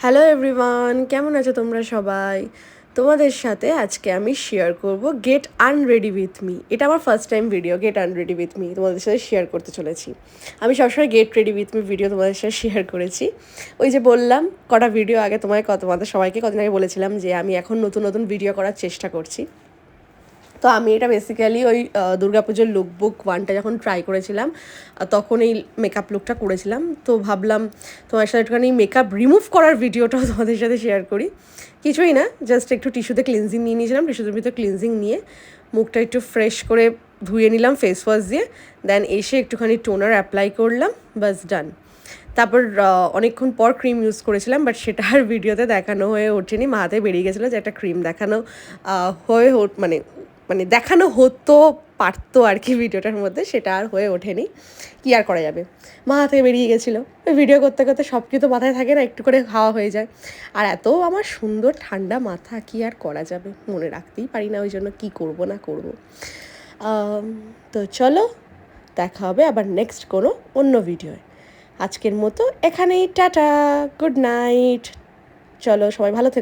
Hello everyone, কেমন আছো তোমরা সবাই? তোমাদের সাথে আজকে আমি শেয়ার করব গেট আনরেডি উইথ মি। এটা আমার first time video, get unready with me তোমাদের সাথে শেয়ার করতে চলেছি। আমি সবসময় get ready with me video তোমাদের সাথে শেয়ার করেছি। ওই যে বললাম কটা ভিডিও আগে তোমাদের সবাইকে কদিন আগে বলেছিলাম যে আমি এখন নতুন নতুন ভিডিও করার চেষ্টা করছি। তো আমি এটা বেসিক্যালি ওই দুর্গাপুজোর লুকবুক ওয়ানটা যখন ট্রাই করেছিলাম তখন এই মেকআপ লুকটা করেছিলাম। তো ভাবলাম তোমার সাথে একটুখানি মেকআপ রিমুভ করার ভিডিওটাও তোমাদের সাথে শেয়ার করি। কিছুই না, জাস্ট একটু টিস্যুতে ক্লিনজিং নিয়ে নিয়েছিলাম, টিস্যুদের ভিতরে ক্লিনজিং নিয়ে মুখটা একটু ফ্রেশ করে ধুয়ে নিলাম ফেস ওয়াশ দিয়ে, দেন এসে একটুখানি টোনার অ্যাপ্লাই করলাম, বাস ডান। তারপর অনেকক্ষণ পর ক্রিম ইউজ করেছিলাম, বাট সেটা আর ভিডিওতে দেখানো হয়ে ওঠেনি। মা হাতে বেরিয়ে গেছিলো যে একটা ক্রিম দেখানো হয়ে মানে মানে দেখানো হতো পারতো আর কি ভিডিওটার মধ্যে, সেটা আর হয়ে ওঠেনি। কী আর করা যাবে, মা হাতে বেরিয়ে গেছিলো। ওই ভিডিও করতে করতে সব কিছু তো মাথায় থাকে না, একটু করে খাওয়া হয়ে যায়। আর এত আমার সুন্দর ঠান্ডা মাথা, কী আর করা যাবে, মনে রাখতেই পারি না, ওই জন্য কী করবো না করবো। তো চলো দেখা হবে আবার নেক্সট কোনো অন্য ভিডিওয়। আজকের মতো এখানেই, টাটা, গুড নাইট। চলো সবাই ভালো থেকো।